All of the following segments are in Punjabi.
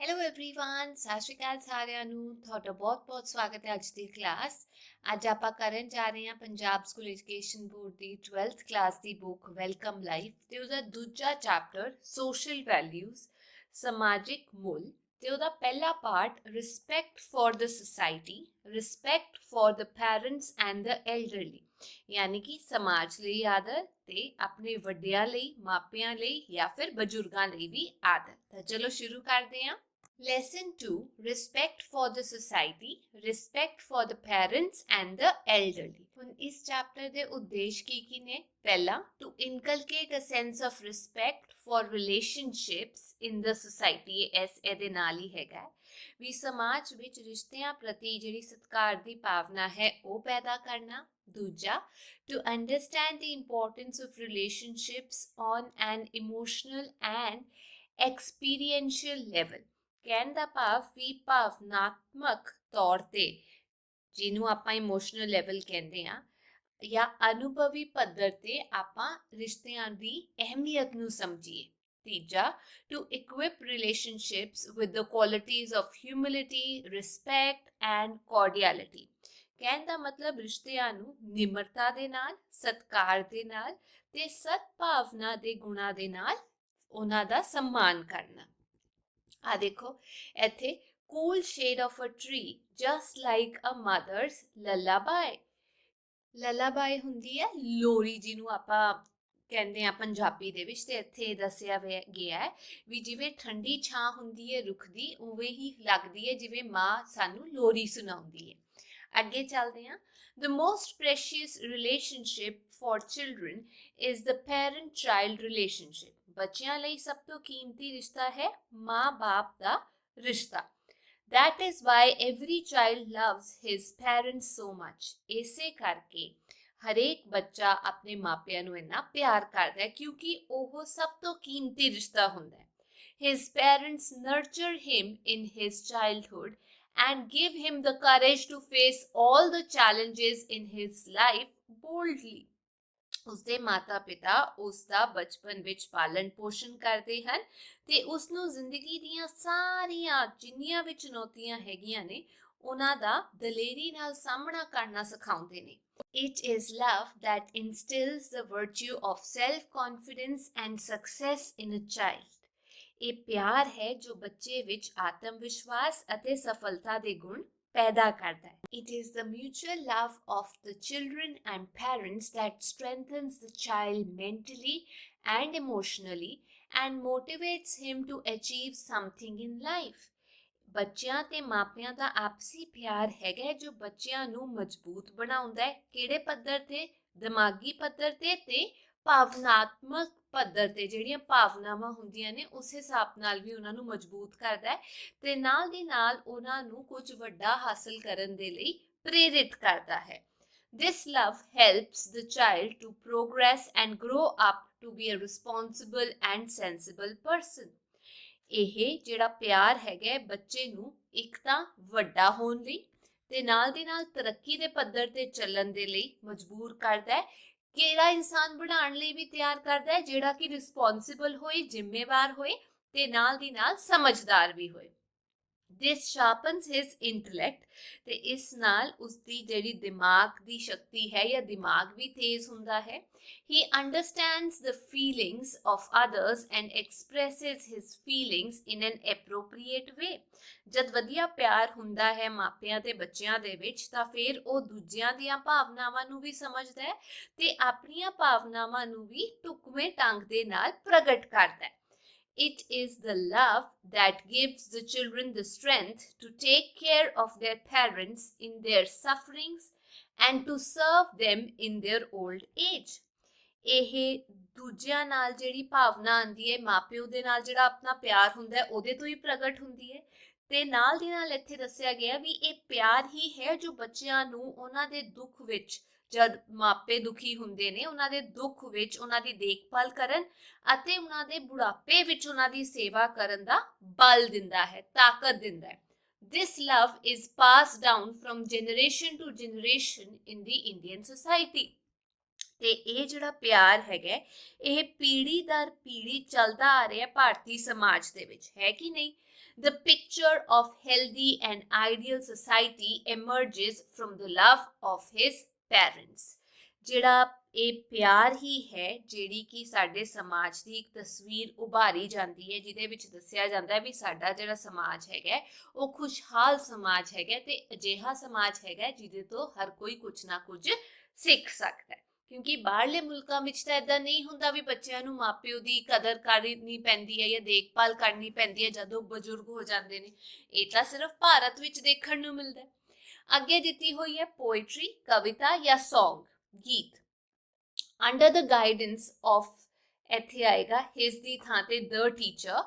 हेलो एवरीवन सत श्री अकाल सारिਆਂ ਨੂੰ ਤੁਹਾਡਾ ਬਹੁਤ-ਬਹੁਤ ਸਵਾਗਤ ਹੈ ਅੱਜ ਦੀ ਕਲਾਸ। ਅੱਜ ਆਪਾਂ ਕਰਨ ਜਾ ਰਹੇ ਹਾਂ ਪੰਜਾਬ ਸਕੂਲ ਐਜੂਕੇਸ਼ਨ ਬੋਰਡ ਦੀ 12th ਕਲਾਸ ਦੀ ਬੁੱਕ ਵੈਲਕਮ ਲਾਈਫ ਤੇ ਉਹਦਾ ਦੂਜਾ ਚੈਪਟਰ ਸੋਸ਼ਲ ਵੈਲਿਊਜ਼ ਸਮਾਜਿਕ ਮੁੱਲ ਤੇ ਉਹਦਾ ਪਹਿਲਾ part respect for the society respect for the parents and the elderly यानी कि समाज ਲਈ ਆਦਰ ਤੇ ਆਪਣੇ ਵੱਡਿਆਂ ਲਈ ਮਾਪਿਆਂ ਲਈ ਜਾਂ ਫਿਰ ਬਜ਼ੁਰਗਾਂ ਲਈ ਵੀ ਆਦਰ। ਤਾਂ ਚਲੋ ਸ਼ੁਰੂ ਕਰਦੇ ਹਾਂ। Lesson 2 Respect for the Society, Respect for the Parents and the Elderly। ਹੁਣ ਇਸ ਚੈਪਟਰ ਦੇ ਉਦੇਸ਼ ਕੀ ਨੇ? ਪਹਿਲਾ, to inculcate a sense of respect for relationships in the society। ਇਸ ਇਹਦੇ ਨਾਲ ਹੀ ਹੈਗਾ ਵੀ ਸਮਾਜ ਵਿੱਚ ਰਿਸ਼ਤਿਆਂ ਪ੍ਰਤੀ ਜਿਹੜੀ ਸਤਿਕਾਰ ਦੀ ਭਾਵਨਾ ਹੈ ਉਹ ਪੈਦਾ ਕਰਨਾ। ਦੂਜਾ, to understand the importance of relationships on an emotional and experiential level। ਕਹਿਣ ਦਾ ਭਾਵ ਵੀ ਭਾਵਨਾਤਮਕ ਤੌਰ ਤੇ ਜਿਹਨੂੰ ਆਪਾਂ ਇਮੋਸ਼ਨਲ ਲੈਵਲ ਕਹਿੰਦੇ ਆ ਜਾਂ ਅਨੁਭਵੀ ਪੱਧਰ ਤੇ ਆਪਾਂ ਰਿਸ਼ਤਿਆਂ ਦੀ ਅਹਿਮੀਅਤ ਨੂੰ ਸਮਝੀਏ। ਤੀਜਾ, to equip relationships with the qualities of humility, respect and cordiality। ਕਹਿਣ ਦਾ ਮਤਲਬ ਰਿਸ਼ਤਿਆਂ ਨੂੰ ਨਿਮਰਤਾ ਦੇ ਨਾਲ, ਸਤਿਕਾਰ ਦੇ ਨਾਲ ਤੇ ਸਦਭਾਵਨਾ ਦੇ ਗੁਣਾਂ ਦੇ ਨਾਲ ਉਹਨਾਂ ਦਾ सम्मान ਕਰਨਾ। ਆ ਦੇਖੋ ਇੱਥੇ cool shade of a tree just like a mother's lullaby। lullaby ਹੁੰਦੀ ਹੈ ਲੋਰੀ ਜਿਹਨੂੰ ਆਪਾਂ ਕਹਿੰਦੇ ਆ ਪੰਜਾਬੀ ਦੇ ਵਿੱਚ ਤੇ ਇੱਥੇ ਦੱਸਿਆ ਗਿਆ ਹੈ ਵੀ ਜਿਵੇਂ ਠੰਡੀ ਛਾਂ ਹੁੰਦੀ ਹੈ ਰੁੱਖ ਦੀ ਉਵੇਂ ਹੀ ਲੱਗਦੀ ਹੈ ਜਿਵੇਂ ਮਾਂ ਸਾਨੂੰ ਲੋਰੀ ਸੁਣਾਉਂਦੀ ਹੈ। ਅੱਗੇ ਚੱਲਦੇ ਹਾਂ। The most precious relationship for children is the parent-child relationship। ਬੱਚਿਆਂ ਲਈ ਸਭ ਤੋਂ ਕੀਮਤੀ ਰਿਸ਼ਤਾ ਹੈ ਮਾਂ-ਬਾਪ ਦਾ ਰਿਸ਼ਤਾ। That is why every child loves his parents so much। ਇਸੇ ਕਰਕੇ ਹਰੇਕ ਬੱਚਾ ਆਪਣੇ ਮਾਪਿਆਂ ਨੂੰ ਇੰਨਾ ਪਿਆਰ ਕਰਦਾ ਹੈ ਕਿਉਂਕਿ ਉਹ ਸਭ ਤੋਂ ਕੀਮਤੀ ਰਿਸ਼ਤਾ ਹੁੰਦਾ ਹੈ। His parents nurture him in his childhood and give him the courage to face all the challenges in his life boldly। ਉਸਦੇ ਮਾਤਾ ਪਿਤਾ ਉਸਦਾ ਬਚਪਨ ਵਿੱਚ ਪਾਲਣ ਪੋਸ਼ਣ ਕਰਦੇ ਹਨ ਤੇ ਉਸਨੂੰ ਜ਼ਿੰਦਗੀ ਦੀਆਂ ਸਾਰੀਆਂ ਜਿੰਨੀਆਂ ਵੀ ਚੁਣੌਤੀਆਂ ਹੈਗੀਆਂ ਨੇ ਉਹਨਾਂ ਦਾ ਦਲੇਰੀ ਨਾਲ ਸਾਹਮਣਾ ਕਰਨਾ ਸਿਖਾਉਂਦੇ ਨੇ। It is love that instills the virtue of self-confidence and success in a child। ਇਹ ਪਿਆਰ ਹੈ ਜੋ ਬੱਚੇ ਵਿੱਚ ਆਤਮ ਵਿਸ਼ਵਾਸ ਅਤੇ ਸਫਲਤਾ ਦੇ ਗੁਣ ਪੈਦਾ ਕਰਦਾ ਹੈ। It is the mutual love of the children and parents that strengthens the child mentally and emotionally and motivates him to achieve something in life। ਬੱਚਿਆਂ ਤੇ ਮਾਪਿਆਂ ਦਾ ਆਪਸੀ ਪਿਆਰ ਹੈਗਾ ਜੋ ਬੱਚਿਆਂ ਨੂੰ ਮਜ਼ਬੂਤ ਬਣਾਉਂਦਾ ਹੈ। ਕਿਹੜੇ ਪੱਧਰ ਤੇ? ਦਿਮਾਗੀ ਪੱਧਰ ਤੇ ਭਾਵਨਾਤਮਕ ਪੱਧਰ ਤੇ ਜਿਹੜੀਆਂ ਭਾਵਨਾਵਾਂ ਹੁੰਦੀਆਂ ਨੇ ਉਸ ਹਿਸਾਬ ਨਾਲ ਵੀ ਉਹਨਾਂ ਨੂੰ ਮਜ਼ਬੂਤ ਕਰਦਾ ਹੈ ਤੇ ਨਾਲ ਦੀ ਨਾਲ ਉਹਨਾਂ ਨੂੰ ਕੁਝ ਵੱਡਾ ਹਾਸਲ ਕਰਨ ਦੇ ਲਈ ਪ੍ਰੇਰਿਤ ਕਰਦਾ ਹੈ। This love helps the child to progress and grow up to be a responsible and sensible person। ਇਹ ਜਿਹੜਾ ਪਿਆਰ ਹੈਗਾ ਬੱਚੇ ਨੂੰ ਇੱਕ ਤਾਂ ਵੱਡਾ ਹੋਣ ਲਈ ਤੇ ਨਾਲ ਦੀ ਨਾਲ ਤਰੱਕੀ ਦੇ ਪੱਧਰ ਤੇ ਚੱਲਣ ਦੇ ਲਈ ਮਜਬੂਰ ਕਰਦਾ ਹੈ। ਕਿਹੜਾ ਇਨਸਾਨ ਬਣਾਉਣ ਲਈ ਵੀ ਤਿਆਰ ਕਰਦਾ ਹੈ ਜਿਹੜਾ ਕਿ ਰਿਸਪੌਂਸਿਬਲ ਹੋਏ, ਜ਼ਿੰਮੇਵਾਰ ਹੋਏ ਤੇ ਨਾਲ ਦੀ ਨਾਲ ਸਮਝਦਾਰ ਵੀ ਹੋਏ। This sharpens his intellect ਤੇ ਇਸ ਨਾਲ ਉਸਦੀ ਜਿਹੜੀ ਦਿਮਾਗ ਦੀ ਸ਼ਕਤੀ ਹੈ ਜਾਂ ਦਿਮਾਗ ਵੀ ਤੇਜ਼ ਹੁੰਦਾ ਹੈ। He understands the feelings of others and expresses his feelings in an appropriate way। ਜਦ ਵਧੀਆ ਪਿਆਰ ਹੁੰਦਾ ਹੈ ਮਾਪਿਆਂ ਤੇ ਬੱਚਿਆਂ ਦੇ ਵਿੱਚ ਤਾਂ ਫਿਰ ਉਹ ਦੂਜਿਆਂ ਦੀਆਂ ਭਾਵਨਾਵਾਂ ਨੂੰ ਵੀ ਸਮਝਦਾ ਹੈ ਤੇ ਆਪਣੀਆਂ ਭਾਵਨਾਵਾਂ ਨੂੰ ਵੀ ਢੁਕਵੇਂ ਢੰਗ ਦੇ ਨਾਲ ਪ੍ਰਗਟ ਕਰਦਾ ਹੈ। It is the love that gives the children the strength to take care of their parents in their sufferings and to serve them in their old age। ਇਹ ਦੂਜਿਆਂ ਨਾਲ ਜਿਹੜੀ ਭਾਵਨਾ ਆਉਂਦੀ ਹੈ ਮਾਪਿਓ ਦੇ ਨਾਲ ਜਿਹੜਾ ਆਪਣਾ ਪਿਆਰ ਹੁੰਦਾ ਹੈ ਉਹਦੇ ਤੋਂ ਹੀ ਪ੍ਰਗਟ ਹੁੰਦੀ ਹੈ ਤੇ ਨਾਲ ਦੀ ਨਾਲ ਇੱਥੇ ਦੱਸਿਆ ਗਿਆ ਵੀ ਇਹ ਪਿਆਰ ਹੀ ਹੈ ਜੋ ਬੱਚਿਆਂ ਨੂੰ ਉਹਨਾਂ ਦੇ ਦੁੱਖ ਵਿੱਚ ਜਦ ਮਾਪੇ ਦੁਖੀ ਹੁੰਦੇ ਨੇ ਉਹਨਾਂ ਦੇ ਦੁੱਖ ਵਿੱਚ ਉਹਨਾਂ ਦੀ ਦੇਖਭਾਲ ਕਰਨ ਅਤੇ ਉਹਨਾਂ ਦੇ ਬੁਢਾਪੇ ਵਿੱਚ ਉਹਨਾਂ ਦੀ ਸੇਵਾ ਕਰਨ ਦਾ ਬਲ ਦਿੰਦਾ ਹੈ, ਤਾਕਤ ਦਿੰਦਾ ਹੈ। This love is passed down from generation to generation in the Indian society। ਤੇ ਇਹ ਜਿਹੜਾ ਪਿਆਰ ਹੈਗਾ ਇਹ ਪੀੜ੍ਹੀ ਦਰ ਪੀੜ੍ਹੀ ਚੱਲਦਾ ਆ ਰਿਹਾ ਭਾਰਤੀ ਸਮਾਜ ਦੇ ਵਿੱਚ ਹੈ ਕਿ ਨਹੀਂ। The picture of healthy and ideal society emerges from the love of his parents. ਜਿਹੜਾ ਇਹ ਪਿਆਰ ਹੀ ਹੈ ਜਿਹੜੀ ਕਿ ਸਾਡੇ ਸਮਾਜ ਦੀ ਇੱਕ ਤਸਵੀਰ ਉਭਾਰੀ ਜਾਂਦੀ ਹੈ, ਜਿਹਦੇ ਵਿੱਚ ਦੱਸਿਆ ਜਾਂਦਾ ਹੈ ਵੀ ਸਾਡਾ ਜਿਹੜਾ ਸਮਾਜ ਹੈਗਾ ਉਹ ਖੁਸ਼ਹਾਲ ਸਮਾਜ ਹੈਗਾ ਤੇ ਅਜਿਹਾ ਸਮਾਜ ਹੈਗਾ ਜਿਹਦੇ ਤੋਂ ਹਰ ਕੋਈ ਕੁਝ ਨਾ ਕੁਝ ਸਿੱਖ ਸਕਦਾ ਹੈ। ਕਿਉਂਕਿ ਬਾਹਰਲੇ ਮੁਲਕਾਂ ਵਿੱਚ ਤਾਂ ਇਦਾਂ ਨਹੀਂ ਹੁੰਦਾ ਵੀ ਬੱਚਿਆਂ ਨੂੰ ਮਾਪਿਓ ਦੀ ਕਦਰ ਕਰਨੀ ਪੈਂਦੀ ਹੈ ਜਾਂ ਦੇਖਭਾਲ ਕਰਨੀ ਪੈਂਦੀ ਹੈ ਜਦੋਂ ਬਜ਼ੁਰਗ ਹੋ ਜਾਂਦੇ ਨੇ। ਇਹ ਤਾਂ ਸਿਰਫ ਭਾਰਤ ਵਿੱਚ ਦੇਖਣ ਨੂੰ ਮਿਲਦਾ ਹੈ। ਅੱਗੇ ਦਿੱਤੀ ਹੋਈ ਹੈ ਪੋਇਟਰੀ, ਕਵਿਤਾ ਜਾਂ ਸੌਂਗ, ਗੀਤ। ਅੰਡਰ ਦ ਗਾਈਡੈਂਸ ਆਫ, ਇੱਥੇ ਆਏਗਾ ਹਿਸ ਦੀ ਥਾਂ ਤੇ ਦ teacher,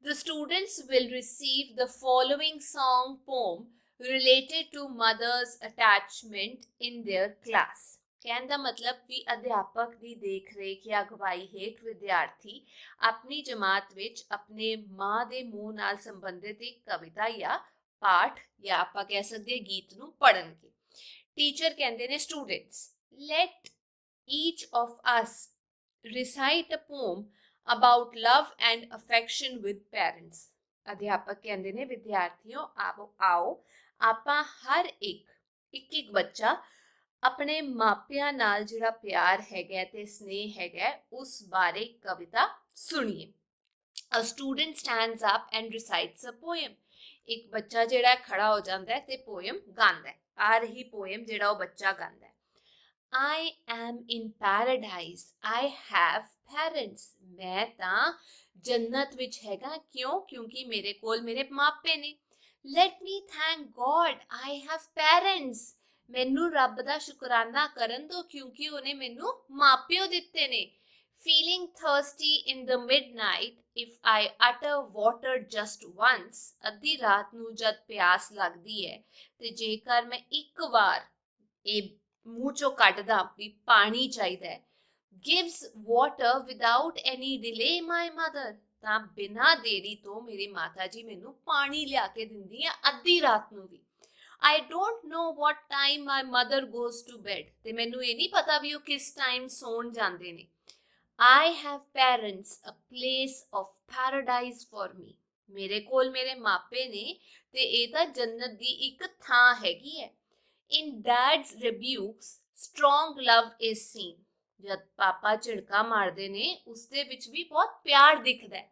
the students will receive the following song poem related to mother's attachment in their class। ਕਹਿਣ ਦਾ ਮਤਲਬ ਵੀ ਅਧਿਆਪਕ ਦੀ ਦੇਖ ਰੇਖ ਜਾਂ ਅਗਵਾਈ ਹੇਠ ਵਿਦਿਆਰਥੀ ਆਪਣੀ ਜਮਾਤ ਵਿੱਚ ਆਪਣੇ ਮਾਂ ਦੇ ਮੂੰਹ ਨਾਲ ਸੰਬੰਧਿਤ ਇੱਕ ਕਵਿਤਾ ਜਾਂ ਪਾਠ ਜਾਂ ਆਪਾਂ ਕਹਿ ਸਕਦੇ ਹਾਂ ਗੀਤ ਨੂੰ ਪੜ੍ਹਨਗੇ। ਟੀਚਰ ਕਹਿੰਦੇ ਨੇ students, let each of us recite a poem about love and affection with parents। ਅਧਿਆਪਕ ਕਹਿੰਦੇ ਨੇ ਵਿਦਿਆਰਥੀਓ ਆਓ ਆਪਾਂ ਹਰ ਇੱਕ ਬੱਚਾ ਆਪਣੇ ਮਾਪਿਆਂ ਨਾਲ ਜਿਹੜਾ ਪਿਆਰ ਹੈਗਾ ਤੇ ਸਨੇਹ ਹੈਗਾ ਉਸ ਬਾਰੇ ਕਵਿਤਾ ਸੁਣੀਏ। A student stands up and recites a poem। ਇੱਕ ਬੱਚਾ ਜਿਹੜਾ ਖੜਾ ਹੋ ਜਾਂਦਾ ਹੈ ਤੇ ਪੋਇਮ ਗਾਉਂਦਾ ਹੈ। ਆ ਰਹੀ ਪੋਇਮ ਜਿਹੜਾ ਉਹ ਬੱਚਾ ਗਾਉਂਦਾ ਹੈ। I am in paradise, I have parents। ਮੈਂ ਤਾਂ ਜੰਨਤ ਵਿੱਚ ਹੈਗਾ। ਕਿਉਂ? ਕਿਉਂਕਿ ਮੇਰੇ ਕੋਲ ਮੇਰੇ ਮਾਪੇ ਨੇ। Let me thank God, I have parents। ਮੈਨੂੰ ਰੱਬ ਦਾ ਸ਼ੁਕਰਾਨਾ ਕਰਨ ਦੋ ਕਿਉਂਕਿ ਉਹਨੇ ਮੈਨੂੰ ਮਾਪਿਓ ਦਿੱਤੇ ਨੇ। Feeling thirsty in the midnight, if I utter water just once। ਅੱਧੀ ਰਾਤ ਨੂੰ ਜਦ ਪਿਆਸ ਲੱਗਦੀ ਹੈ ਤੇ ਜੇਕਰ ਮੈਂ ਇੱਕ ਵਾਰ ਇਹ ਮੂੰਹ ਚੋਂ ਕੱਢਦਾ ਵੀ ਪਾਣੀ ਚਾਹੀਦਾ ਹੈ। Gives water without any delay my mother। ਤਾਂ ਬਿਨਾਂ ਦੇਰੀ ਤੋਂ ਮੇਰੀ ਮਾਤਾ ਜੀ ਮੈਨੂੰ ਪਾਣੀ ਲਿਆ ਕੇ ਦਿੰਦੀ ਆ ਅੱਧੀ ਰਾਤ ਨੂੰ ਵੀ। I don't know what time my mother goes to bed। ਤੇ ਮੈਨੂੰ ਇਹ ਨਹੀਂ ਪਤਾ ਵੀ ਉਹ ਕਿਸ ਟਾਈਮ ਸੌਣ ਜਾਂਦੇ ਨੇ। I have parents, a place of paradise for me। ਮੇਰੇ ਕੋਲ ਮੇਰੇ ਮਾਪੇ ਨੇ ਤੇ ਇਹ ਤਾਂ ਜੰਨਤ ਦੀ ਇੱਕ ਥਾਂ ਹੈਗੀ ਹੈ। In dad's rebukes, strong love is seen। ਜਦ ਪਾਪਾ ਝਿੜਕਾ ਮਾਰਦੇ ਨੇ ਉਸ ਦੇ ਵਿੱਚ ਵੀ ਬਹੁਤ ਪਿਆਰ ਦਿਖਦਾ ਹੈ।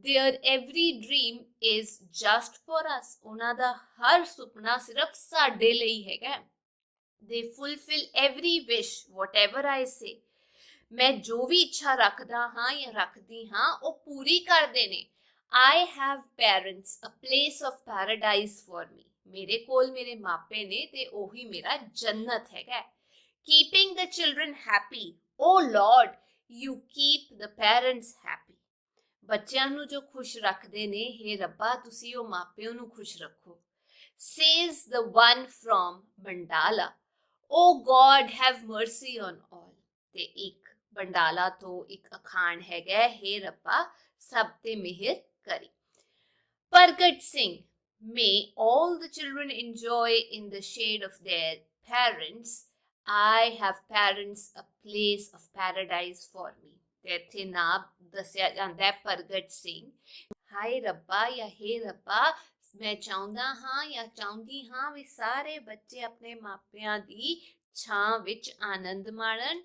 Their every dream is just for us। ਉਹਨਾਂ ਦਾ ਹਰ ਸੁਪਨਾ ਸਿਰਫ ਸਾਡੇ ਲਈ ਹੈਗਾ। They fulfill every wish, whatever I say। ਮੈਂ ਜੋ ਵੀ ਇੱਛਾ ਰੱਖਦਾ ਹਾਂ ਜਾਂ ਰੱਖਦੀ ਹਾਂ ਉਹ ਪੂਰੀ ਕਰਦੇ ਨੇ। I have parents, a place of paradise for me। ਮੇਰੇ ਕੋਲ ਮੇਰੇ ਮਾਪੇ ਨੇ ਤੇ ਉਹੀ ਮੇਰਾ ਜੰਨਤ ਹੈਗਾ। Keeping the children happy, oh Lord, you keep the parents happy। ਬੱਚਿਆਂ ਨੂੰ ਜੋ ਖੁਸ਼ ਰੱਖਦੇ ਨੇ, ਹੇ ਰੱਬਾ ਤੁਸੀਂ ਉਹ ਮਾਪਿਆਂ ਨੂੰ ਖੁਸ਼ ਰੱਖੋ। Says the one from Bandala, oh God have mercy on all। ਤੇ ਇੱਕ ਬੰਡਾਲਾ ਤੋਂ ਇੱਕ ਅਖਾਣ ਹੈਗਾ, ਹੇ ਰੱਬਾ ਸਭ ਤੇ ਮਿਹਰ ਕਰੀ। ਪ੍ਰਗਟ Singh, may all the children enjoy in the shade of their parents। I have parents, a place of paradise for me। ਤੇ ਇੱਥੇ ਨਾਮ ਦੱਸਿਆ ਜਾਂਦਾ ਹੈ ਪ੍ਰਗਟ ਸਿੰਘ। ਹਾਏ ਰੱਬਾ ਜਾਂ ਹੇ ਰੱਬਾ ਮੈਂ ਚਾਹੁੰਦਾ ਹਾਂ ਜਾਂ ਚਾਹੁੰਦੀ ਹਾਂ ਵੀ ਸਾਰੇ ਬੱਚੇ ਆਪਣੇ ਮਾਪਿਆਂ ਦੀ ਛਾਂ ਵਿੱਚ ਆਨੰਦ ਮਾਣਨ।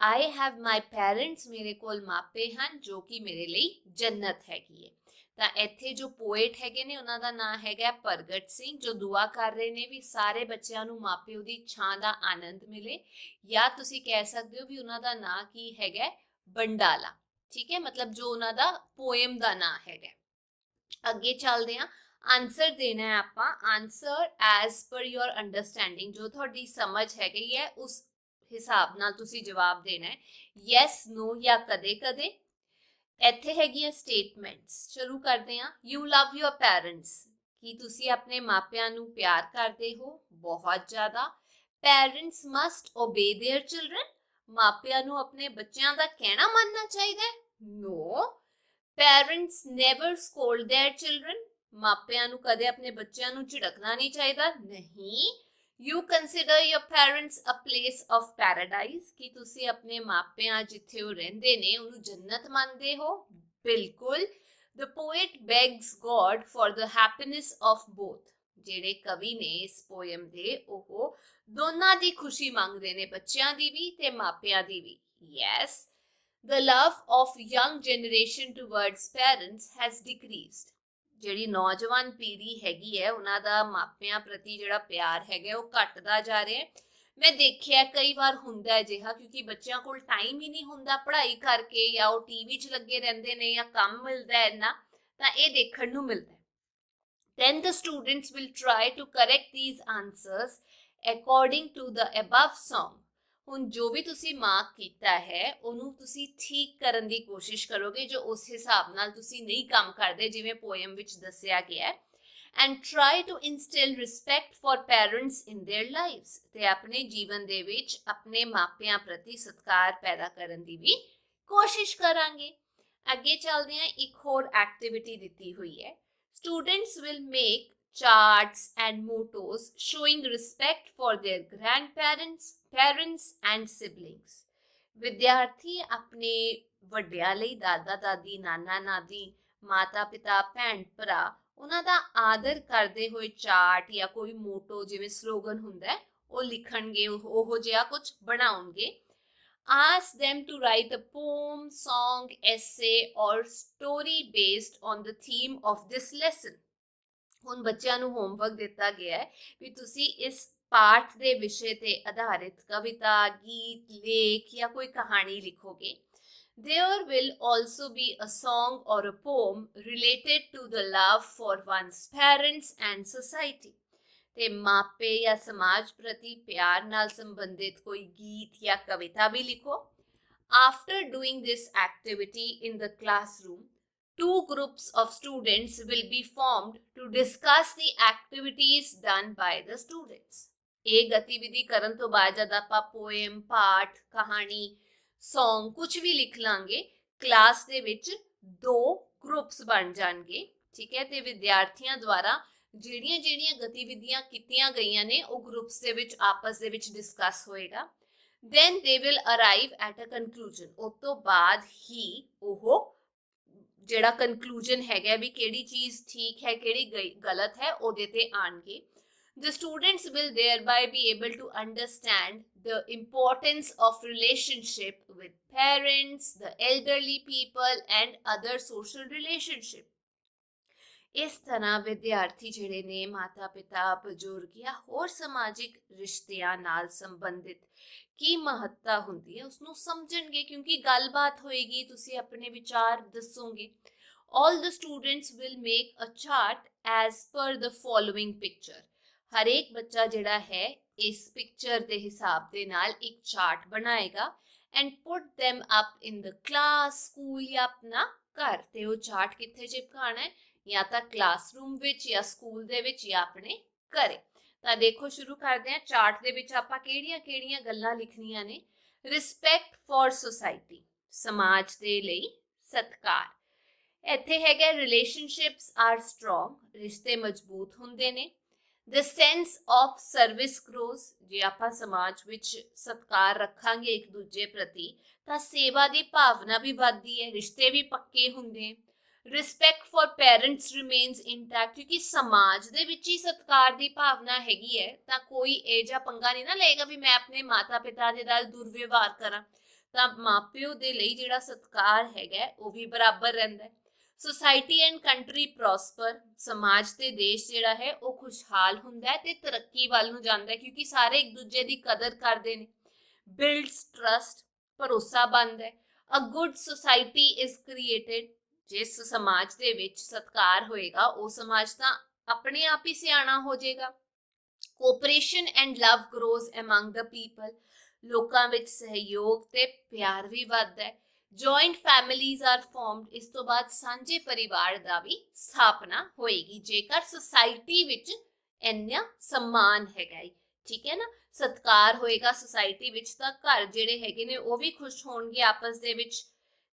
I have my parents, ਮੇਰੇ ਕੋਲ ਮਾਪੇ ਹਨ ਜੋ ਕਿ ਮੇਰੇ ਲਈ ਜੰਨਤ ਹੈਗੀ ਹੈ। ਤਾਂ ਇੱਥੇ ਜੋ ਪੋਇਟ ਹੈਗੇ ਨੇ ਉਹਨਾਂ ਦਾ ਨਾਮ ਹੈਗਾ ਪ੍ਰਗਟ ਸਿੰਘ, ਜੋ ਦੁਆ ਕਰ ਰਹੇ ਨੇ ਵੀ ਸਾਰੇ ਬੱਚਿਆਂ ਨੂੰ ਮਾਪਿਓ ਦੀ ਛਾਂ ਦਾ ਆਨੰਦ ਮਿਲੇ। ਜਾਂ ਤੁਸੀਂ ਕਹਿ ਸਕਦੇ ਹੋ ਵੀ ਉਹਨਾਂ ਦਾ ਨਾਂ ਕੀ ਹੈਗਾ, ਬੰਡਾਲਾ। ਠੀਕ ਹੈ, ਮਤਲਬ ਜੋ ਉਹਨਾਂ ਦਾ ਪੋਇਮ ਦਾ ਨਾਂ ਹੈਗਾ। ਅੱਗੇ ਚੱਲਦੇ ਹਾਂ। ਆਨਸਰ ਦੇਣਾ ਹੈ ਆਪਾਂ। ਆਨਸਰ ਐਜ਼ ਪਰ ਯੋਰ ਅੰਡਰਸਟੈਂਡਿੰਗ, ਜੋ ਤੁਹਾਡੀ ਸਮਝ ਹੈਗੀ ਹੈ ਉਸ ਹਿਸਾਬ ਨਾਲ ਤੁਸੀਂ ਜਵਾਬ ਦੇਣਾ ਹੈ। ਯੈਸ, ਨੋ ਜਾਂ ਕਦੇ ਕਦੇ। ਇੱਥੇ ਹੈਗੀਆਂ ਸਟੇਟਮੈਂਟਸ, ਸ਼ੁਰੂ ਕਰਦੇ ਹਾਂ। ਯੂ ਲਵ ਯੋਰ ਪੈਰੈਂਟਸ, ਕੀ ਤੁਸੀਂ ਆਪਣੇ ਮਾਪਿਆਂ ਨੂੰ ਪਿਆਰ ਕਰਦੇ ਹੋ? ਬਹੁਤ ਜ਼ਿਆਦਾ। Parents must obey their children, ਮਾਪਿਆਂ ਨੂੰ ਆਪਣੇ ਬੱਚਿਆਂ ਦਾ ਕਹਿਣਾ ਮੰਨਣਾ ਚਾਹੀਦਾ ਹੈ? No. Parents never scold their children, ਮਾਪਿਆਂ ਨੂੰ ਕਦੇ ਆਪਣੇ ਬੱਚਿਆਂ ਨੂੰ ਝਿੜਕਣਾ ਨਹੀਂ ਚਾਹੀਦਾ? ਨਹੀਂ। You consider your parents a place of paradise, ਕਿ ਤੁਸੀਂ ਆਪਣੇ ਮਾਪਿਆਂ ਜਿੱਥੇ ਉਹ ਰਹਿੰਦੇ ਨੇ ਉਹਨੂੰ ਜੰਨਤ ਮੰਨਦੇ ਹੋ? ਬਿਲਕੁਲ। The poet begs God for the happiness of both. ਜਿਹੜੇ ਕਵੀ ਨੇ ਇਸ ਪੋਇਮ ਦੇ ਉਹ ਦੋਨਾਂ ਦੀ ਖੁਸ਼ੀ ਮੰਗਦੇ ਨੇ, ਬੱਚਿਆਂ ਦੀ ਵੀ ਤੇ ਮਾਪਿਆਂ ਦੀ ਵੀ. Yes, the love of young generation towards parents has decreased. ਜਿਹੜੀ ਨੌਜਵਾਨ ਪੀੜ੍ਹੀ ਹੈਗੀ ਹੈ ਉਹਨਾਂ ਦਾ ਮਾਪਿਆਂ ਪ੍ਰਤੀ ਜਿਹੜਾ ਪਿਆਰ ਹੈਗਾ ਉਹ ਘਟਦਾ ਜਾ ਰਿਹਾ ਹੈ. ਮੈਂ ਦੇਖਿਆ ਕਈ ਵਾਰ ਹੁੰਦਾ ਅਜਿਹਾ ਕਿਉਂਕਿ ਬੱਚਿਆਂ ਕੋਲ ਟਾਈਮ ਹੀ ਨਹੀਂ ਹੁੰਦਾ ਪੜ੍ਹਾਈ ਕਰਕੇ, ਜਾਂ ਉਹ ਟੀਵੀ 'ਚ ਲੱਗੇ ਰਹਿੰਦੇ ਨੇ, ਜਾਂ ਕੰਮ ਮਿਲਦਾ ਇੰਨਾ, ਤਾਂ ਇਹ ਦੇਖਣ ਨੂੰ ਮਿਲਦਾ. Then the students will try to correct these answers according to the above song. ਹੁਣ ਜੋ ਵੀ ਤੁਸੀਂ ਮਾਰਕ ਕੀਤਾ ਹੈ ਉਹਨੂੰ ਤੁਸੀਂ ਠੀਕ ਕਰਨ ਦੀ ਕੋਸ਼ਿਸ਼ ਕਰੋਗੇ ਜੋ ਉਸ ਹਿਸਾਬ ਨਾਲ ਤੁਸੀਂ ਨਹੀਂ ਕੰਮ ਕਰਦੇ ਜਿਵੇਂ ਪੋਇਮ ਵਿੱਚ ਦੱਸਿਆ ਗਿਆ ਹੈ. And try to instill respect for parents in their lives. ਤੇ ਆਪਣੇ ਜੀਵਨ ਦੇ ਵਿੱਚ ਆਪਣੇ ਮਾਪਿਆਂ ਪ੍ਰਤੀ ਸਤਿਕਾਰ ਪੈਦਾ ਕਰਨ ਦੀ ਵੀ ਕੋਸ਼ਿਸ਼ ਕਰਾਂਗੇ. ਅੱਗੇ ਚੱਲਦੇ ਹਾਂ, ਇੱਕ ਹੋਰ ਐਕਟੀਵਿਟੀ ਦਿੱਤੀ ਹੋਈ ਹੈ. Students will make charts and mottos showing respect for their grandparents, parents and siblings. ਵਿਦਿਆਰਥੀ ਆਪਣੇ ਵੱਡਿਆਂ ਲਈ, ਦਾਦਾ ਦਾਦੀ, ਨਾਨਾ ਨਾਨੀ, ਮਾਤਾ ਪਿਤਾ, ਭੈਣ ਭਰਾ, ਉਹਨਾਂ ਦਾ ਆਦਰ ਕਰਦੇ ਹੋਏ ਚਾਰਟ ਜਾਂ ਕੋਈ ਮੋਟੋ ਜਿਵੇਂ ਸਲੋਗਨ ਹੁੰਦਾ ਹੈ ਉਹ ਲਿਖਣਗੇ, ਉਹੋ ਜਿਹਾ ਕੁਝ ਬਣਾਉਣਗੇ. Ask them to write a poem, song, essay or story based on the theme of this lesson. ਹੁਣ ਬੱਚਿਆਂ ਨੂੰ ਹੋਮਵਰਕ ਦਿੱਤਾ ਗਿਆ ਹੈ ਵੀ ਤੁਸੀਂ ਇਸ ਪਾਠ ਦੇ ਵਿਸ਼ੇ ਤੇ ਆਧਾਰਿਤ ਕਵਿਤਾ, ਗੀਤ, ਲੇਖ ਜਾਂ ਕੋਈ ਕਹਾਣੀ ਲਿਖੋਗੇ. There will also be a song or a poem related to the love for one's parents and society. ਤੇ ਮਾਪੇ ਜਾਂ ਸਮਾਜ ਪ੍ਰਤੀ ਪਿਆਰ ਨਾਲ ਸੰਬੰਧਿਤ ਕੋਈ ਗੀਤ ਜਾਂ ਕਵਿਤਾ ਵੀ ਲਿਖੋ. After doing this activity in the classroom, 2 groups of students will be formed to discuss the activities done by the students. ਇਹ ਗਤੀਵਿਧੀ ਕਰਨ ਤੋਂ ਬਾਅਦ ਜਦ ਆਪਾਂ ਪੋਇਮ, ਪਾਠ, ਕਹਾਣੀ, ਸੌਂਗ ਕੁਝ ਵੀ ਲਿਖ ਲਾਂਗੇ, ਕਲਾਸ ਦੇ ਵਿੱਚ 2 ਗਰੁੱਪਸ ਬਣ ਜਾਣਗੇ. ਠੀਕ ਹੈ, ਤੇ ਵਿਦਿਆਰਥੀਆਂ ਦੁਆਰਾ ਜਿਹੜੀਆਂ ਗਤੀਵਿਧੀਆਂ ਕੀਤੀਆਂ ਗਈਆਂ ਨੇ ਉਹ ਗਰੁੱਪਸ ਦੇ ਵਿੱਚ ਆਪਸ ਦੇ ਵਿੱਚ ਡਿਸਕਸ ਹੋਏਗਾ. then they will arrive at a conclusion. ਉਸ ਤੋਂ ਬਾਅਦ ਹੀ ਉਹ ਜਿਹੜਾ ਕਨਕਲੂਜਨ ਹੈਗਾ ਵੀ ਕਿਹੜੀ ਚੀਜ਼ ਠੀਕ ਹੈ ਕਿਹੜੀ ਗਲਤ ਹੈ ਉਹਦੇ ਤੇ ਆਣਗੇ. The students will thereby be able to understand the importance of relationship with parents, the elderly people and other social relationship. ਇਸ ਤਰ੍ਹਾਂ ਵਿਦਿਆਰਥੀ ਜਿਹੜੇ ਨੇ ਮਾਤਾ ਪਿਤਾ, ਬਜ਼ੁਰਗ ਜਾਂ ਹੋਰ ਸਮਾਜਿਕ ਰਿਸ਼ਤਿਆਂ ਨਾਲ ਸੰਬੰਧਿਤ ਕੀ ਮਹੱਤਤਾ ਹੁੰਦੀ ਹੈ ਉਸਨੂੰ ਸਮਝਣਗੇ ਕਿਉਂਕਿ ਗੱਲਬਾਤ ਹੋਏਗੀ, ਤੁਸੀਂ ਆਪਣੇ ਵਿਚਾਰ ਦੱਸੋਗੇ. All the students will make a chart as per the following picture. ਹਰੇਕ ਬੱਚਾ ਜਿਹੜਾ ਹੈ ਇਸ ਪਿਕਚਰ ਦੇ ਹਿਸਾਬ ਦੇ ਨਾਲ ਇੱਕ ਚਾਰਟ ਬਣਾਏਗਾ and put them up in the class, school ਜਾਂ ਆਪਣਾ ਘਰ. ਤੇ ਉਹ ਚਾਰਟ ਕਿੱਥੇ ਚਿਪਕਾਣਾ ਹੈ? ਜਾਂ ਤਾਂ ਕਲਾਸਰੂਮ ਵਿੱਚ ਜਾਂ ਸਕੂਲ ਦੇ ਵਿੱਚ ਜਾਂ ਆਪਣੇ ਘਰੇ. ਤਾਂ ਦੇਖੋ ਸ਼ੁਰੂ ਕਰਦੇ ਹਾਂ. ਚਾਰਟ ਦੇ ਵਿੱਚ ਆਪਾਂ ਕਿਹੜੀਆਂ ਗੱਲਾਂ ਲਿਖਣੀਆਂ ਨੇ? ਰਿਸਪੈਕਟ ਫॉर ਸੋਸਾਇਟੀ, ਸਮਾਜ ਦੇ ਲਈ ਸਤਿਕਾਰ. ਇੱਥੇ ਹੈਗਾ ਰਿਲੇਸ਼ਨਸ਼ਿਪਸ ਆਰ ਸਟਰੋਂਗ, ਰਿਸ਼ਤੇ ਮਜ਼ਬੂਤ ਹੁੰਦੇ ਨੇ. The sense of service grows. ਜੇ ਆਪਾਂ ਸਮਾਜ ਵਿੱਚ ਸਤਿਕਾਰ ਰੱਖਾਂਗੇ ਇੱਕ ਦੂਜੇ ਪ੍ਰਤੀ ਤਾਂ ਸੇਵਾ ਦੀ ਭਾਵਨਾ ਵੀ ਵੱਧਦੀ ਹੈ, ਰਿਸ਼ਤੇ ਵੀ ਪੱਕੇ ਹੁੰਦੇ. Respect for parents remains intact, ਕਿਉਂਕਿ ਸਮਾਜ ਦੇ ਵਿੱਚ ਹੀ ਸਤਿਕਾਰ ਦੀ ਭਾਵਨਾ ਹੈਗੀ ਹੈ ਤਾਂ ਕੋਈ ਇਹ ਜਿਹਾ ਪੰਗਾ ਨਹੀਂ ਨਾ ਲਏਗਾ ਵੀ ਮੈਂ ਆਪਣੇ ਮਾਤਾ ਪਿਤਾ ਦੇ ਨਾਲ ਦੁਰਵਿਵਹਾਰ ਕਰਾਂ. ਤਾਂ ਮਾਪਿਓ ਦੇ ਲਈ ਜਿਹੜਾ ਸਤਿਕਾਰ ਹੈਗਾ ਉਹ ਵੀ ਬਰਾਬਰ ਰਹਿੰਦਾ. ਸੋਸਾਇਟੀ ਐਂਡ ਕੰਟਰੀ ਪ੍ਰੋਸਪਰ, ਸਮਾਜ ਤੇ ਦੇਸ਼ ਜਿਹੜਾ ਹੈ ਉਹ ਖੁਸ਼ਹਾਲ ਹੁੰਦਾ ਹੈ ਤੇ ਤਰੱਕੀ ਵੱਲ ਨੂੰ ਜਾਂਦਾ ਹੈ ਕਿਉਂਕਿ ਸਾਰੇ ਇੱਕ ਦੂਜੇ ਦੀ ਕਦਰ ਕਰਦੇ ਨੇ. ਬਿਲਡਸ ਟਰਸਟ, ਭਰੋਸਾ ਬਣਦਾ ਹੈ. A good society is created, ਜਿਸ ਸਮਾਜ ਦੇ ਵਿੱਚ ਸਤਿਕਾਰ ਹੋਏਗਾ ਉਹ ਸਮਾਜ ਤਾਂ ਆਪਣੇ ਆਪ ਹੀ ਸਿਆਣਾ ਹੋ ਜਾਏਗਾ. Cooperation and love grows among the people, ਲੋਕਾਂ ਵਿੱਚ ਸਹਿਯੋਗ ਤੇ ਪਿਆਰ ਵੀ ਵੱਧਦਾ ਹੈ. ਜੁਆਇੰਟ ਫੈਮਿਲੀਜ਼ ਆਰ ਫਾਰਮਡ, ਇਸ ਤੋਂ ਬਾਅਦ ਸਾਂਝੇ ਪਰਿਵਾਰ ਦਾ ਵੀ ਸਥਾਪਨਾ ਹੋਏਗੀ ਜੇਕਰ ਸੁਸਾਇਟੀ ਵਿੱਚ ਇੰਨਾ ਸਨਮਾਨ ਹੈਗਾ ਹੈ. ਠੀਕ ਹੈ ਨਾ, ਸਤਿਕਾਰ ਹੋਏਗਾ ਸੁਸਾਇਟੀ ਵਿੱਚ ਤਾਂ ਘਰ ਜਿਹੜੇ ਹੈਗੇ ਨੇ ਉਹ ਵੀ ਖੁਸ਼ ਹੋਣਗੇ ਆਪਸ ਦੇ ਵਿੱਚ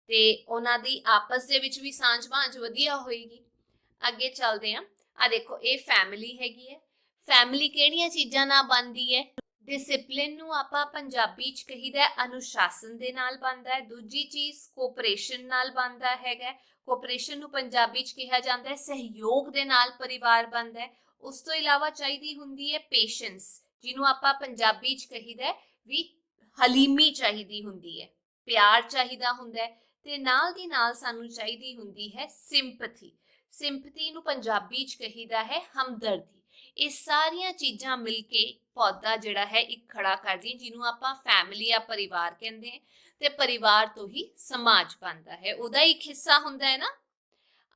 ਤੇ ਉਹਨਾਂ ਦੀ ਆਪਸ ਦੇ ਵਿੱਚ ਵੀ ਸਾਂਝ ਭਾਂਝ ਵਧੀਆ ਹੋਏਗੀ. ਅੱਗੇ ਚੱਲਦੇ ਹਾਂ. ਆ ਦੇਖੋ ਇਹ ਫੈਮਿਲੀ ਹੈਗੀ ਹੈ. ਫੈਮਿਲੀ ਕਿਹੜੀਆਂ ਚੀਜ਼ਾਂ ਨਾਲ ਬਣਦੀ ਹੈ? ਡਿਸਿਪਲਿਨ ਨੂੰ ਆਪਾਂ ਪੰਜਾਬੀ ਚ ਕਹੀਦਾ ਅਨੁਸ਼ਾਸਨ ਦੇ ਨਾਲ ਬਣਦਾ ਹੈ. ਦੂਜੀ ਚੀਜ਼ ਕੋਆਪਰੇਸ਼ਨ ਨਾਲ ਬਣਦਾ ਹੈਗਾ. ਕੋਆਪਰੇਸ਼ਨ ਨੂੰ ਪੰਜਾਬੀ ਚ ਕਿਹਾ ਜਾਂਦਾ ਹੈ ਸਹਿਯੋਗ ਦੇ ਨਾਲ ਪਰਿਵਾਰ ਬਣਦਾ ਹੈ। ਉਸ ਤੋਂ ਇਲਾਵਾ ਚਾਹੀਦੀ ਹੁੰਦੀ ਹੈ ਪੇਸ਼ੈਂਸ, ਜਿਹਨੂੰ ਆਪਾਂ ਪੰਜਾਬੀ ਚ ਕਹੀਦਾ ਹੈ ਵੀ ਹਲੀਮੀ ਚਾਹੀਦੀ ਹੁੰਦੀ ਹੈ, ਪਿਆਰ ਚਾਹੀਦਾ ਹੁੰਦਾ ਹੈ। ਤੇ ਨਾਲ ਦੀ ਨਾਲ ਸਾਨੂੰ ਚਾਹੀਦੀ ਹੁੰਦੀ ਹੈ ਸਿੰਪਥੀ। ਸਿੰਪਥੀ ਨੂੰ ਪੰਜਾਬੀ ਚ ਕਹੀਦਾ ਹੈ ਹਮਦਰਦੀ। ਇਹ ਸਾਰੀਆਂ ਚੀਜ਼ਾਂ ਮਿਲ ਕੇ ਪੌਦਾ ਜਿਹੜਾ ਹੈ ਇੱਕ ਖੜਾ ਕਰਦੀ, ਜਿਹਨੂੰ ਆਪਾਂ ਫੈਮਿਲੀ ਜਾਂ ਪਰਿਵਾਰ ਕਹਿੰਦੇ ਹਾਂ। ਤੇ ਪਰਿਵਾਰ ਤੋਂ ਹੀ ਸਮਾਜ ਬਣਦਾ ਹੈ, ਉਹਦਾ ਇੱਕ ਹਿੱਸਾ ਹੁੰਦਾ ਹੈ ਨਾ,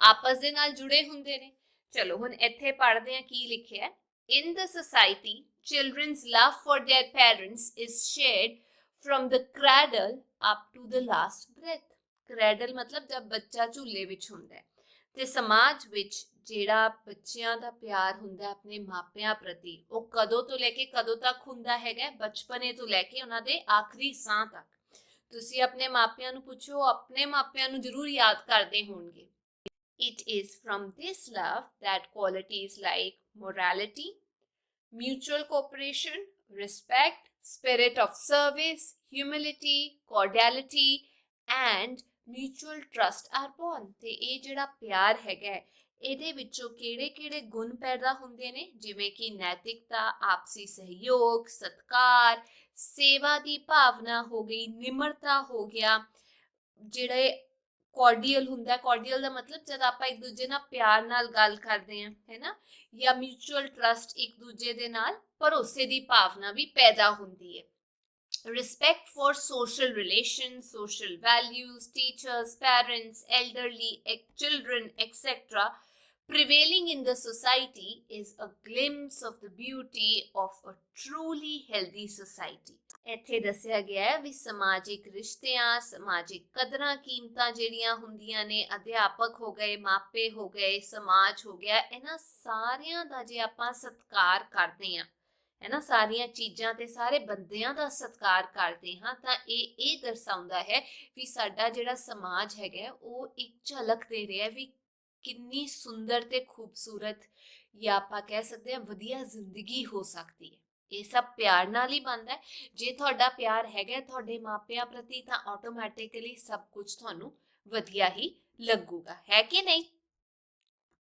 ਆਪਸ ਦੇ ਨਾਲ ਜੁੜੇ ਹੁੰਦੇ ਨੇ। ਚਲੋ ਹੁਣ ਇੱਥੇ ਪੜ੍ਹਦੇ ਹਾਂ ਕੀ ਲਿਖਿਆ। In the society, children's love for their parents is shared from the cradle up to the last breath. Cradle ਮਤਲਬ ਜਦ ਬੱਚਾ ਝੂਲੇ ਵਿੱਚ ਹੁੰਦਾ ਹੈ। ਤੇ ਸਮਾਜ ਵਿੱਚ ਜਿਹੜਾ ਬੱਚਿਆਂ ਦਾ ਪਿਆਰ ਹੁੰਦਾ ਆਪਣੇ ਮਾਪਿਆਂ ਪ੍ਰਤੀ, ਉਹ ਕਦੋਂ ਤੋਂ ਲੈ ਕੇ ਕਦੋਂ ਤੱਕ ਹੁੰਦਾ ਹੈਗਾ? ਬਚਪਨੇ ਤੋਂ ਲੈ ਕੇ ਉਹਨਾਂ ਦੇ ਆਖਰੀ ਸਾਹ ਤੱਕ। ਤੁਸੀਂ ਆਪਣੇ ਮਾਪਿਆਂ ਨੂੰ ਪੁੱਛੋ, ਆਪਣੇ ਮਾਪਿਆਂ ਨੂੰ ਜ਼ਰੂਰ ਯਾਦ ਕਰਦੇ ਹੋਣਗੇ। It is from this love that qualities like morality, mutual cooperation, respect, spirit of service, humility, cordiality and mutual trust are born। ਤੇ ਇਹ ਜਿਹੜਾ ਪਿਆਰ ਹੈਗਾ, ਇਹਦੇ ਵਿੱਚੋਂ ਕਿਹੜੇ-ਕਿਹੜੇ ਗੁਣ ਪੈਦਾ ਹੁੰਦੇ ਨੇ? ਜਿਵੇਂ ਕਿ ਨੈਤਿਕਤਾ, ਆਪਸੀ ਸਹਿਯੋਗ, ਸਤਿਕਾਰ, ਸੇਵਾ ਦੀ ਭਾਵਨਾ ਹੋ ਗਈ, ਨਿਮਰਤਾ ਹੋ ਗਿਆ, ਜਿਹੜੇ ਕੋਰਡੀਅਲ ਹੁੰਦਾ। ਕੋਰਡੀਅਲ ਦਾ ਮਤਲਬ ਜਦ ਆਪਾਂ ਇੱਕ ਦੂਜੇ ਨਾਲ ਪਿਆਰ ਨਾਲ ਗੱਲ ਕਰਦੇ ਹਾਂ, ਹੈ ਨਾ, ਜਾਂ ਮਿਊਚੁਅਲ ਟਰਸਟ, ਇੱਕ ਦੂਜੇ ਦੇ ਨਾਲ ਭਰੋਸੇ ਦੀ ਭਾਵਨਾ ਵੀ ਪੈਦਾ ਹੁੰਦੀ ਹੈ। Respect for social relations, social values, teachers, parents, elderly, children, etc. prevailing in the society is a glimpse of the beauty of a truly healthy society। ਇੱਥੇ ਦੱਸਿਆ ਗਿਆ ਹੈ ਵੀ ਸਮਾਜਿਕ ਰਿਸ਼ਤਿਆਂ, ਸਮਾਜਿਕ ਕਦਰਾਂ ਕੀਮਤਾਂ ਜਿਹੜੀਆਂ ਹੁੰਦੀਆਂ ਨੇ, ਅਧਿਆਪਕ ਹੋ ਗਏ, ਮਾਪੇ ਹੋ ਗਏ, ਸਮਾਜ ਹੋ ਗਿਆ, ਇਹਨਾਂ ਸਾਰਿਆਂ ਦਾ ਜੇ ਆਪਾਂ ਸਤਿਕਾਰ ਕਰਦੇ ਹਾਂ, ਹੈ ਨਾ, ਸਾਰੀਆਂ ਚੀਜ਼ਾਂ ਤੇ ਸਾਰੇ ਬੰਦਿਆਂ ਦਾ ਸਤਿਕਾਰ ਕਰਦੇ ਹਾਂ, ਤਾਂ ਇਹ ਦਰਸਾਉਂਦਾ ਹੈ ਵੀ ਸਾਡਾ ਜਿਹੜਾ ਸਮਾਜ ਹੈਗਾ ਉਹ ਇੱਕ ਝਲਕ ਦੇ ਰਿਹਾ ਵੀ ਕਿੰਨੀ ਸੁੰਦਰ ਤੇ ਖੂਬਸੂਰਤ, ਜਾਂ ਆਪਾਂ ਕਹਿ ਸਕਦੇ ਹਾਂ ਵਧੀਆ ਜ਼ਿੰਦਗੀ ਹੋ ਸਕਦੀ ਹੈ। ਇਹ ਸਭ ਪਿਆਰ ਨਾਲ ਹੀ ਬਣਦਾ। ਜੇ ਤੁਹਾਡਾ ਪਿਆਰ ਹੈਗਾ ਤੁਹਾਡੇ ਮਾਪਿਆਂ ਪ੍ਰਤੀ, ਤਾਂ ਆਟੋਮੈਟਿਕਲੀ ਸਭ ਕੁਝ ਤੁਹਾਨੂੰ ਵਧੀਆ ਹੀ ਲੱਗੂਗਾ, ਹੈ ਕਿ ਨਹੀਂ?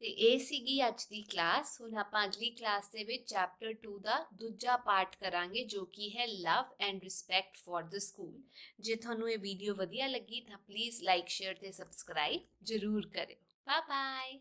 ਤੇ ਇਹ ਸੀਗੀ ਅੱਜ ਦੀ ਕਲਾਸ। ਹੁਣ ਆਪਾਂ ਅਗਲੀ ਕਲਾਸ ਦੇ ਵਿੱਚ ਚੈਪਟਰ 2 ਦਾ ਦੂਜਾ ਪਾਰਟ ਕਰਾਂਗੇ, ਜੋ ਕਿ ਹੈ love and respect for the school. ਜੇ ਤੁਹਾਨੂੰ ਇਹ ਵੀਡੀਓ ਵਧੀਆ ਲੱਗੀ ਤਾਂ ਪਲੀਜ਼ ਲਾਈਕ, ਸ਼ੇਅਰ ਤੇ ਸਬਸਕ੍ਰਾਈਬ ਜ਼ਰੂਰ ਕਰਿਓ। Bye bye.